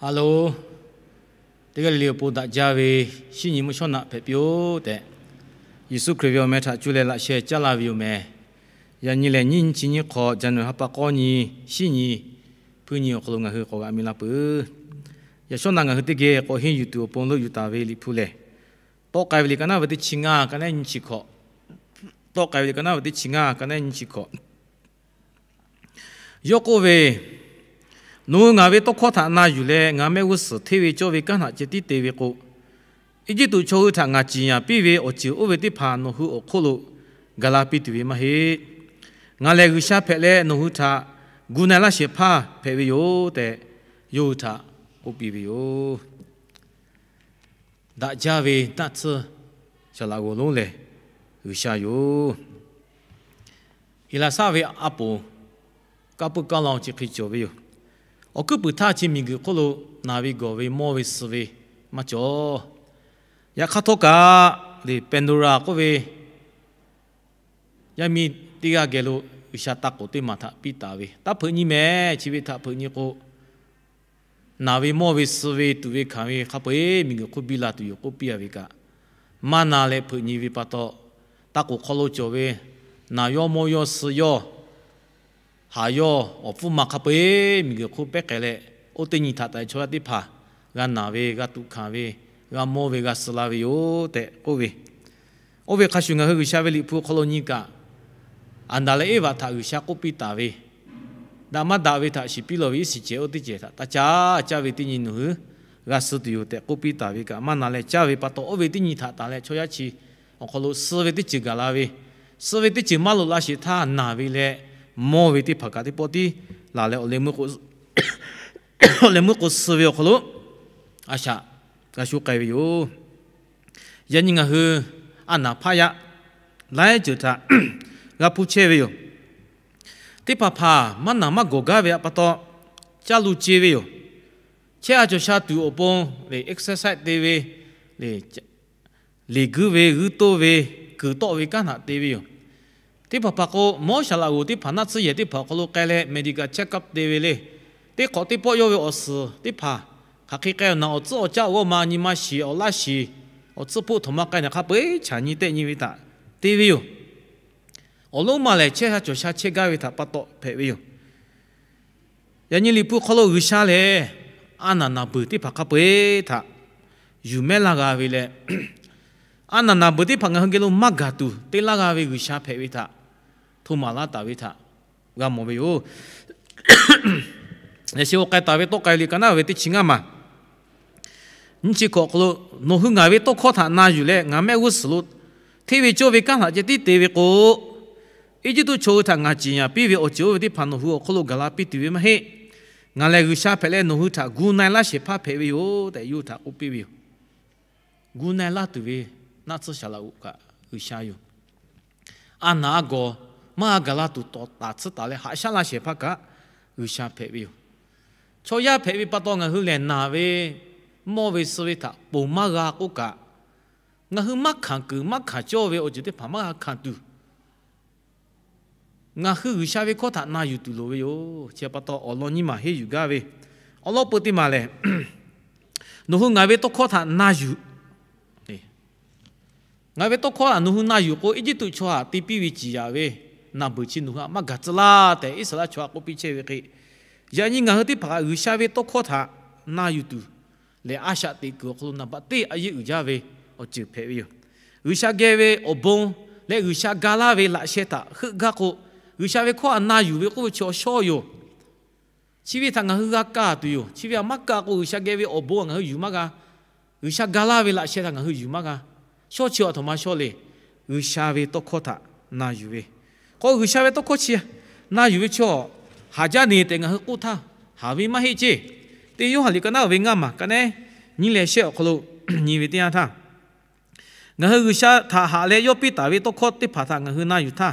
Hello，这个里布达加维悉尼木小那拍表的，耶稣基督没他就来那些加拉维没，呀你来年今年考，今年还把高年悉尼，半年可能还考个米拉布，呀小那个这个考现有多帮助有大维里铺嘞，多改维里干那维的亲啊，干那你去考，多改维里干那维的亲啊，干那你去考，要各位。侬外头考他那有嘞，外面有事，体育教育干啥接地体育课，一直都教他外钱呀，比为我就我为的怕侬去学课咯，噶拉比对嘛嘿，我来个下拍嘞，侬去他，古那拉些怕拍为有的，有他我比为有，大家为那次小拉个弄嘞，有下有，伊拉啥为阿婆，噶不讲老就可以教为有。我个不太清明个，可能哪位个位某位思维，嘛做，也卡托卡的本土啦个位，也咪第个个路有些大个对嘛他比大位，大朋友咩，只为他朋友个，哪位某位思维对位看位，卡不诶，明个个比啦对有个比啊位个，嘛哪来朋友位巴到，大个可能做位，哪要么要是要。还有我父妈卡贝米个苦白个嘞，我对你他在出来的怕，俺哪位个杜卡位，俺某位个斯拉位有的各位，我位卡许个去下位里铺可能你个，俺那嘞话他去下个比大位，那么大位他是比罗位是接我的接他，大家位的你努，俺是都有的个比大位个，嘛那嘞家位把到我位的你他打嘞出下去，我可能四位的几个那位，四位的几马路那些他哪位嘞？莫为的拍卡的波的，拿来我们个，我们个思维可能，阿下，阿修改为有，人家去安那拍呀，来就他，阿不切为有，的拍拍，嘛那么国家为不到，加入接为有，切就下对我帮来 exercise 的为，来个为耳朵为，耳朵为干啥的为有。ที่พอพักก็มอชาลาอูที่ผ่านนัดเสียที่พอเขาลูกแกเลย medical check up เดวิเลยที่ขอที่พอยอสที่ผ่าขักแกน่าจะเอาเจ้าว่ามานี่มาสีเอาละสีเอาจะพูดธรรมะกันนะครับเอ้ยฉันนี่เตนี่วิตาเดวิวเอาลงมาเลยเชื่อจะชาเชื่อกันวิตาปัตโตเผวิวยันนี่ลิปูเขาลูกวิชาเลยอันนั้นนับที่พักกับเอ้ยท่าอยู่เมล่ากาวิเลยอันนั้นนับที่พักกับเกลูมักกาตูที่ลากาวิวิชาเผวิตาทุมาลาตาวิธากามโมเบยูเนี่ยสิวกายตาวิโตกายลิกันนะเวติชิงามานี่จิโกกลุโนหุงาวิโตขอทานาอยู่เลยงาแม่อุสลุที่วิโจวิกันหาจะติเตวิโกอีจิตุโชทางาจียาปีวิโอโจวิติพันโนหุโคลุกาลาปิติวิมาเฮงาเลกุชาเพเลโนหุทากูนายลาเชพาเพวิโอแต่ยูทาอุปิวิโอกูนายลาตุวินาซชาลาอุกะอุชายุอานาโกมาอกาลาตุโตตัดสตาเลหาชาลาเชพะกะอุชาเพวิวชอยาเพวิปะตองะหุเลนาเวมอเวสเวตาปูมากากุกะงะหุมักขังกุมักขะจอเวโอจุเตพะมากขันตุงะหุอุชาเวโคตานายุตุโลเวโยเชปะตออลอนี่มาเฮยุกาเวอลอปติมาเลโนหุงาเวโตโคตานายุงาเวโตโคตาโนหุนายุโกอิจิตุชัวติปิวิจิยาเวนาบุชินุฮะมากัจลาแต่อิสระชัวก็พิเชวิกิยานี่งาที่พาอุชาเวตโคทานายุตุเลอาชาติกุคลุนาบัติอายุอุจาเวอจิเพวิวอุชาเกเวอบงเลอุชากาลาเวลาเชตาฮึกะโกอุชาเวโคอานายุเวโกชอชอโยชีวิตทางฮึกะกาตุโยชีวิตมักกะโกอุชาเกเวอบงงาอยู่มากะอุชากาลาเวลาเชตางาอยู่มากะชอชอธรรมะชอเลอุชาเวตโคทานายุเวก็อุชาเวตโคชีน่าอยู่วิชอหาจานี่แต่งากุท่าหาวิมาเฮเจแต่ยูหาลิกันน่าเวงามากันเน่นี่เลเชอคลุนี่วิทยาท่างาอุชาท่าหาเลยยปิตาเวตโคติพัฒงาหืน่าอยู่ท่า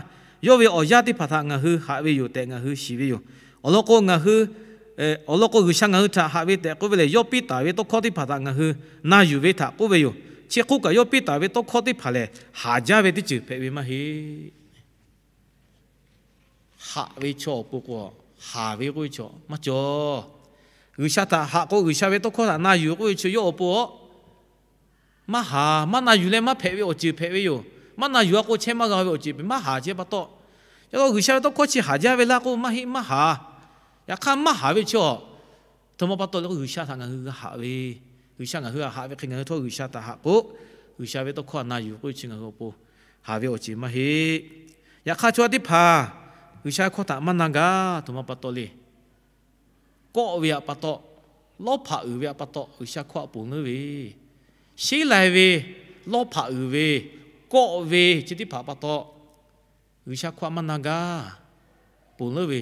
ยอเวออยาติพัฒงาหืหาเวอยู่แต่งาหืชีวิอยู่อโลโกงาหือโลโกอุชางาหืท่าหาเวแต่ก็เวเลยยปิตาเวตโคติพัฒงาหืน่าอยู่เวท่าก็เวอยู่เชื่อคุกกับยปิตาเวตโคติพัฒเลยหาจาเวติจืดเพวิมาเฮหาวิชอปุกว่าหาวิกุชอมาจ่อ下他下个下位都可能那有个去要不，嘛下嘛那有嘞嘛配位我就配位哟，嘛那有个钱嘛个我就嘛下就不多，要个下位都可去下家位啦个嘛去嘛下，要看嘛下位去哦，他们不多那个下他个下位，下个下位看个拖下他下个下位都可能那有个去个不下位我就嘛去，要看做啲爬，下可能嘛那个他们不多哩。ก็เวียปะโตลอผะอือเวียปะโตอือชะควะปุงเวสิไลเวลอผะอือเวก็เวจิติผะปะโตอือชะควะมันนากาปุงเว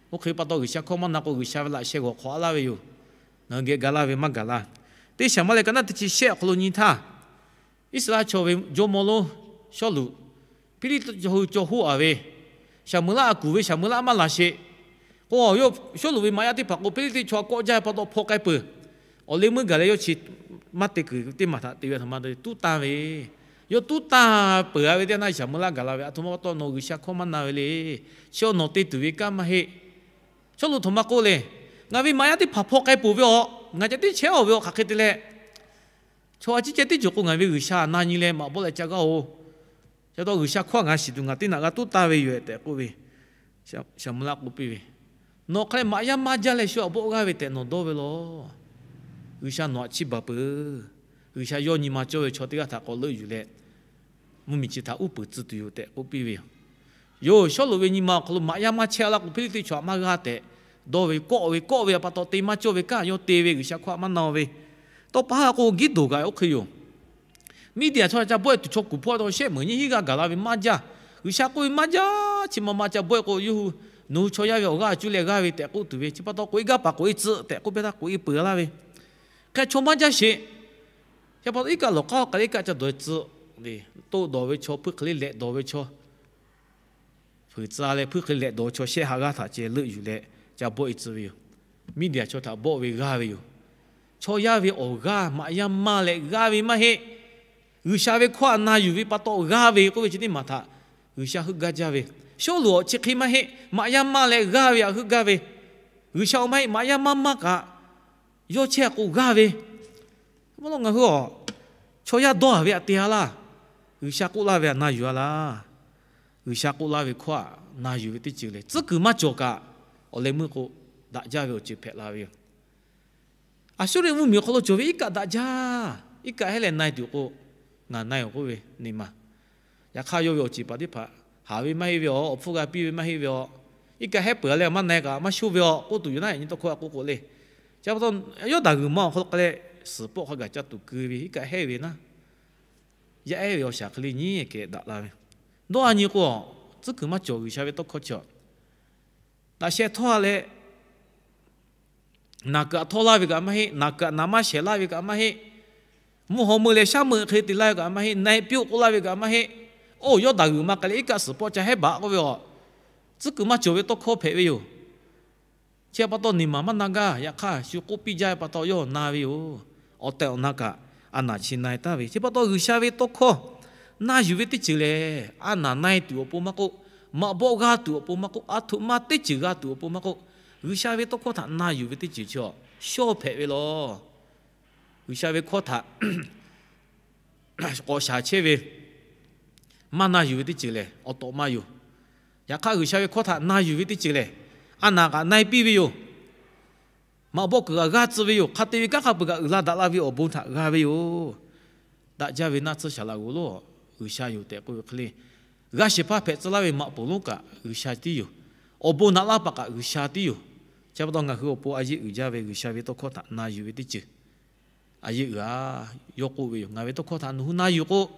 โอเคปะโตอือชะควะมันนาโกอือชะเวลาเชกขวาลาเวอยู่นังเกกาลาเวมะกาลาติชะมะเลกันนะติชิเชคโลนิทาอิสราโชเวโจโมโลชอลุพิริโจฮูโจฮูอะเวชะมุลาอะกูเวชะมุลามาลาเช哦，有小路为买一啲白，我俾啲坐國家跑到破街背，我你們個咧要去乜啲佢啲乜嘢，啲他媽的都單位，要都單背啊！啲那什麼啦個啦，他媽到弄個下課嘛那咧，小弄啲對幹嘛嘿？小路他媽個咧，我為買一啲破街背俾我，我就啲車我俾我客嘅啲咧，坐住隻啲做個我為個下那你咧，冇冇嚟隻個哦，就到個下課我時段我啲那個都單位嘅，แต่個位，什麼啦個邊位？no kale maya maja le sho bo ga vete no do velo usha no chi ba pu usha yo ni ma jo we cho ti ga ta ko lo yu le mu mi chi ta u pu zi tu yu te ko pi we yo sho lo we ni ma ko maya ma che la ko pi ti cho ma ga te do we ko we pa to te ma jo we ka yo te we usha kwa ma no we to pa ko gi do ga o ke yo media cho cha bo tu cho ku po do she mo ni ga ga la we ma ja usha ko ma ja chi ma ma ja bo ko yuนูช่วยยาวก็จุเล่ก็เวแต่กูตัวเวชิบะตัวกูอีกก็ปากกูอีจื้อแต่กูเป็นตากูอีเปลือกละเวแค่ชมมันจะเสียชิบะตัวอีกก็หลอกก็อีกก็จะโดยจื้อนี่ตัวโดยชอบพึ่งคลีเละโดยชอบพึ่งจ้าเลยพึ่งคลีเละโดยชอบเสียหากาถ้าเจริญอยู่เละจะบ่อีจื้อวิวมีเดียชอบถ้าบ่เวก็วิวช่วยยาวโอ้ก็มายังมาเละก็วิมาเฮอุชาเวขวานาอยู่วิปะตัวก็วิกูวิจิตมาถ้าอุชาฮึกก็จะวิ小罗只起码嘿，马呀马嘞嘎维啊去嘎维，有小麦马呀妈妈嘎，有车古嘎维，我弄个好，车呀多维啊跌啦，有下古拉维那有啦，有下古拉维夸那有的就嘞，这个嘛做噶，我来么个大家要就拍拉维，啊，所以我们可能做一个大家，一个还来奈丢个，那奈个维你嘛，也看有几把的拍。下位嘛去喎，副個 B 位嘛去喎，依家喺背咧乜嘢個，乜修喎，嗰度原來人都可嗰個咧，差不多有大個嘛，嗰個咧時報嗰個就讀佢位，依家喺位啦，一喺位下佢哋呢嘅得啦，多安尼個，這個嘛做下位都可做，那些拖咧，那個拖拉位個嘛去，那個那麼些拉位個嘛去，冇好冇咧下冇佢哋拉個嘛去，內表嗰拉位個嘛去。哦，有大个嘛，个哩一个是报价还白个哟，这个嘛就会多可赔哟。这把到你妈妈那个也看，就过比价把到哟那位哟，哦对那个，啊那去那单位，这把到有下位多可，那有位的就嘞，啊那那对我不嘛个，嘛报价对我不嘛个，啊土嘛的就个对我不嘛个，有下位多可他那有位的就叫小赔位咯，有下位可他，我下车位。嘛那有的就嘞，我多嘛有，也看有下位看他那有的就嘞，啊那个那比位有，嘛不个个子位有，看对位个不个拉达拉位我不他个位有，大家为那次下来我咯，有下有的个可怜，个是怕拍子拉位嘛不弄个有下的有，我不拿拉把个有下的有，差不多个我不阿姨有家位有下位都看他那有的就，阿姨啊有个位有，阿位都看他那有个。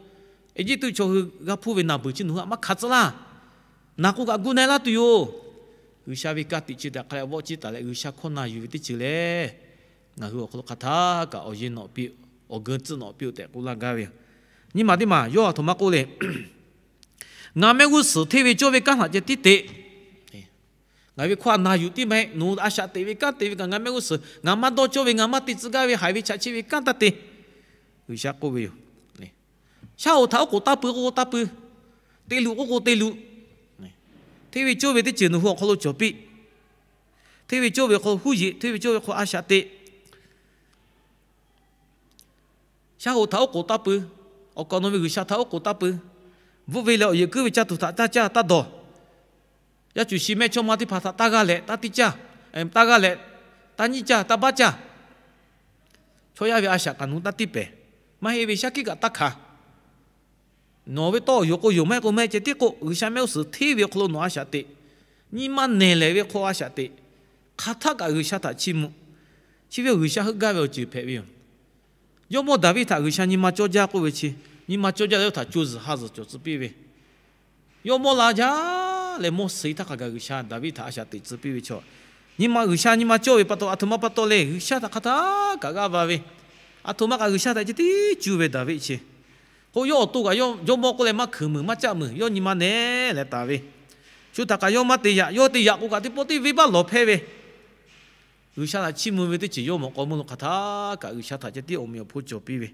哎，这对就个普遍那不进入嘛卡子啦，那个个古奈啦对哟，有下位个地区的，看来我知道嘞，有下可能有地区嘞，那个可能卡他个我人那边，我个子那边的，古那个位，你嘛的嘛，有同嘛过嘞，俺们有事体位作为干啥就地的，俺们看那有的没，努阿下地位干地位干，俺们有事，俺们多作为俺们地子个位，还为下去位干得的，有下个位。下午头我打不，对路我对路，体育作为的只能和可能作弊，特别教会和护士，特别教会和阿下的。下午头过大半，我讲侬为下头过大半，不为了一个为家头大家大多，要就是咩叫马的怕他大家来大地家，大家来大你家大巴家，所以为阿下干侬大地白，嘛系为下几个大卡。挪威到有个有咩个咩，这啲个为啥没有是特别可能挪下的，你妈难来为可阿下的，卡他个为啥他起木，起为啥好个为就拍为，要么大为他为啥你妈叫家个为去，你妈叫家了他就是哈子就是比为，要么拉家来么谁他个为啥大为他下的只比为错，你妈为啥你妈叫为不到阿头妈不到嘞，为啥他卡他个为，阿头妈个为啥他就的就为大为去。我要多个要么过来嘛科目嘛家么，要你嘛呢来打喂，就大家要么对呀，要对呀，我讲的不对尾巴老拍喂，有下来起么为的只要么我们看他个有下他就对我们要破脚比喂，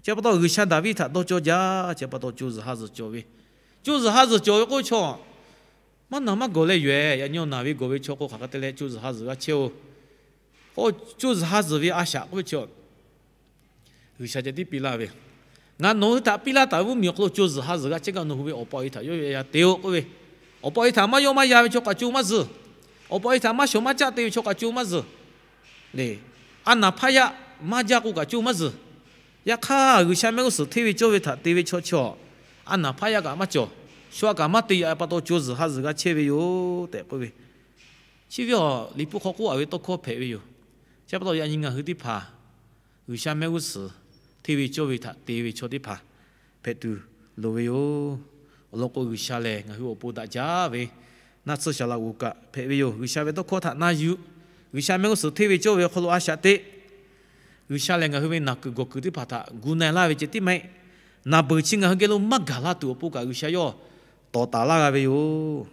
接不到有下大为他到脚家，接不到就是还是脚喂，就是还是脚过桥，嘛那么过来远，要你哪位过来桥过看个的嘞，就是还是个桥，哦就是还是为阿下过桥，有下就对比啦喂。俺农他比拉大屋苗可就是哈子个，这个农会我包一台，要丢各位，我包一台嘛要嘛也就个就嘛子，我包一台嘛小嘛家丢就个就嘛子，嘞，俺哪怕呀嘛家个就嘛子，呀卡有下面个是特别就为他特别悄悄，俺哪怕呀个嘛叫，说个嘛对呀把到就是哈子个切为有的各位，切为哦你不考过为都考配为有，接不到人家好的怕，有下面个是。特别教为他，特别教的怕，拍图路为哟，我老公有下来，我我不大家为，那次下来我个拍为哟，有下来都考他那有，有下面个是特别教为好多阿下的，有下来我为那个个的怕他，古奈拉为这的没，那不清我给了马嘎拉多不个有下哟，到达拉个为哟，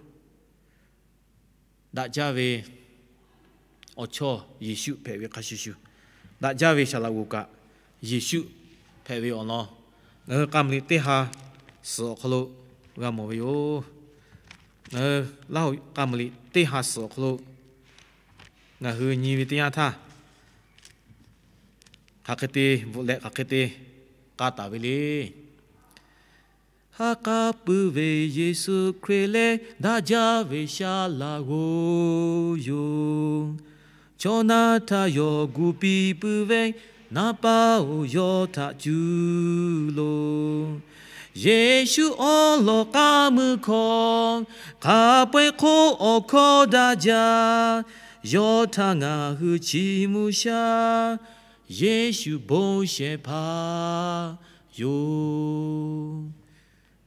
大家为，我错耶稣拍为开始修，大家为下来我个耶稣。拍为我咯，我今日底下是可路，我冇有，我老今日底下是可路，我去你位底下他，下个地不来下个地，加大为哩，下个不为耶稣亏嘞，大家为下拉我哟，叫那他有古比不为。那把我要他住咯，耶稣阿罗卡姆康，卡贝可奥可大家，要他阿和吉姆下，耶稣不些怕哟，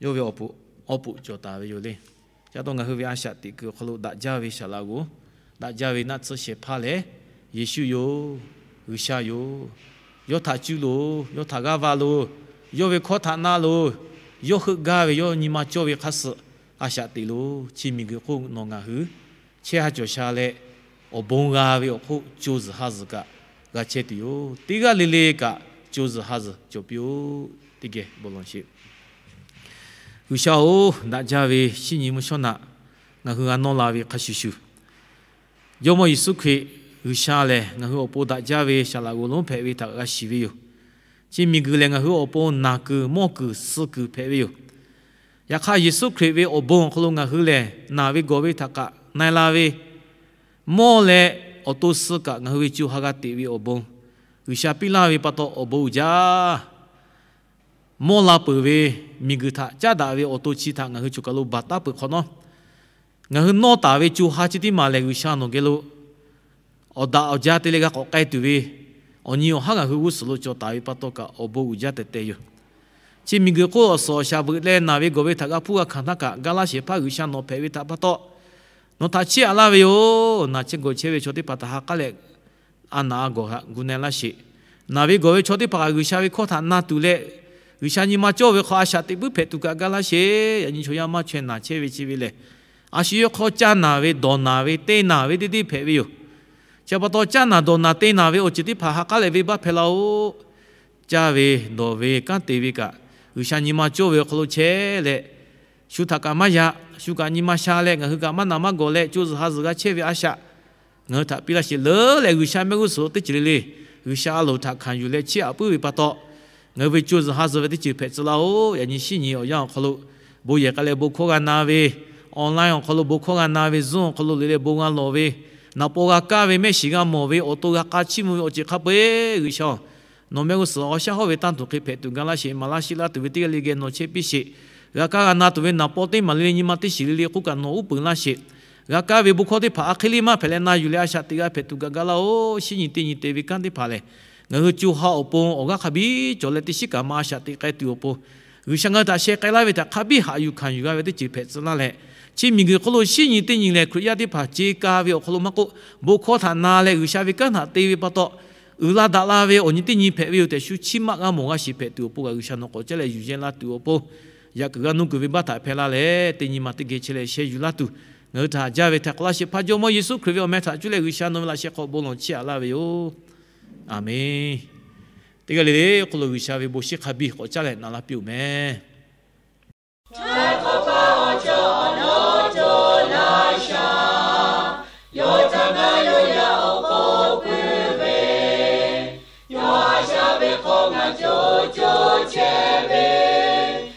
有为我不叫大为有嘞，家东阿和为阿下的个可路大家为下拉古，大家为那次些怕嘞，耶稣有，有下有。有他住咯，有他家娃咯，有为靠他那咯，有喝咖啡，有你妈教为开始，阿下地咯，前面个好弄阿去，切下就下来，我帮咖啡好就是哈子个，个切的哟，这个哩哩个就是哈子就比如这个不拢些，有下午大家为新年么说那，那和俺弄拉为开始修，有么意思亏？有下来，我和我婆大家为下来我拢拍为他个洗为哟，前面个两个和我婆哪个么个四个拍为哟，也看耶稣基督为我婆可能我和嘞哪位个为他个奈拉为么嘞我都是个我为就哈个地为我婆，有下比拉为把到我婆家，么拉不为米个他家大为我都其他我和就个路巴达不可能，我和诺大为就哈起的马来有下弄个路。我打我家的那个国家队位，我你用哈个护士路就打一把多个，我不回家的队友。前面个个说下不来那位各位他个铺个看他个，噶拉些怕有想挪陪位他把多，挪他去阿拉位哟，那这个车位坐的把他哈个嘞，安那个哈，古那拉些，那位各位坐的把有下位靠他那度嘞，有下你妈叫位靠阿下的不陪度个噶拉些，你说要么全拿车位去位嘞，阿是要靠家那位、到那位、对那位的陪位哟。จะพอตัวจ้าหน้าโดนหน้าเตน่าเวอจิตที่พาหักอะไรเวบ้าเพลาจ้าเวโดเวกันเตวิกะอุชานิมาโจเวคลุเชเลชุทักามายะชุกานิมาชาเลงะฮึกามันนามาโกเลจูซฮาซึกะเชเวอาชะ ngỡ thà pi là chỉ lỡ lại người xa mấy cái số tới chỉ lì người xa lâu thà khănอยู่เลยchia bữa bị bắt tọ ngỡ về chùa giờ giờ về tới chỉ phải cho lâuอย่างนี้สิ่งนี้เอาอย่างเขาลูบุยกันเลยบุกเข้ากันนาเวออนไลน์เขาลูบุกเข้ากันนาเวzoomเขาลูเลยบุกกันโลเวนาโปกากาเวไม่สิกาโมเวออโตกากาชิมุอจิขับเวngười xa nó mấy cái số họ sẽ hỏi tăng tuổi khi phải tuổi gala sĩ Malaysia tuổi tiga lagi nó chế bị sĩ gaka na tuổi na pote Malaysia nhưng mà tí sĩ li cũng cần nó úp bưng la sĩ gaka về bục họ thì phá akhili mà phải lên na Julia sát tiga phải tuổi gala ô sĩ nhị tê vì can thì phá lệ người chú họ ở bông ở gaka bi cho lên tí sĩ cả mà sát tiga cái tuổi bông người sang người ta sẽ cái lại về ta kabi hạ yu kan yu về tí chỉ phải cho lệ chỉ mình cái khâu sĩ nhị tê nhìn lệ khuya thì phá chỉ cả về khâu mà cô bục họ thà na lệ người sang về can hạ tê vì bắt tọ ula dala ve oni ti ni phe ve te shu chi ma ga mo ga shi phe tu po ga usha no ko che le yu jen la tu po ya ga nu ku ve ba ta phe la le te ni ma te ge che le she yu la tu ngơ tha ja ve ta kla shi pha jo mo yesu khri ve me tha chu le usha no la she ko bo lo chi ala ve yo amen te ga le ko lo usha ve bo shi khabi ko cha le na la piu me cha ko pa o cho no to la sha yo ta ga yo ya o ko cho che ve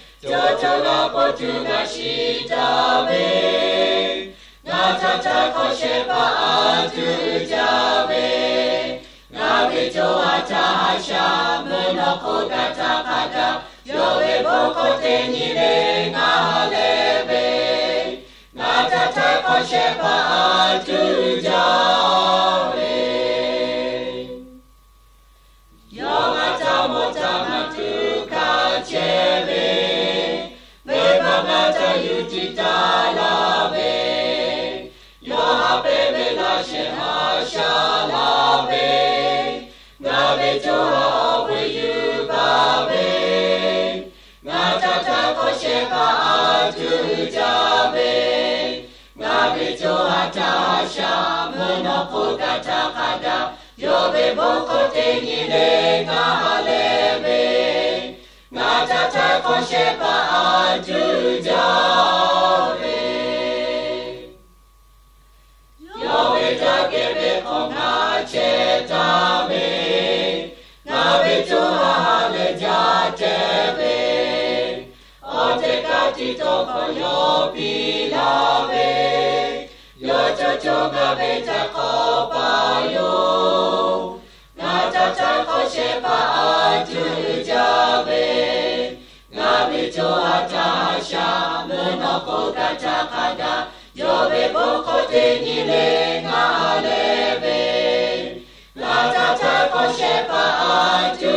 cho la po tu ga shi ta ve na ta ta ko she pa a tu ja ve na ve cho a ta sha mo no ko ga ta ka da yo ve bo ko te ni le na le ve na ta ta ko she pa a tu ja yo ve bo ko te ni le nga le ve nga ta ta ko she pa a tu ja ve yo ve ta ke ve ko nga che ta ve nga ve tu ha le ja te ve o te ka ti to ko yo pi la ve yo cho ga ve ta ko pa yo she pa a tu ja ve nga ve cho a ta sha mo no ko ka ta ka da yo ve bo ko te ni le nga le ve nga ta ta ko she pa a tu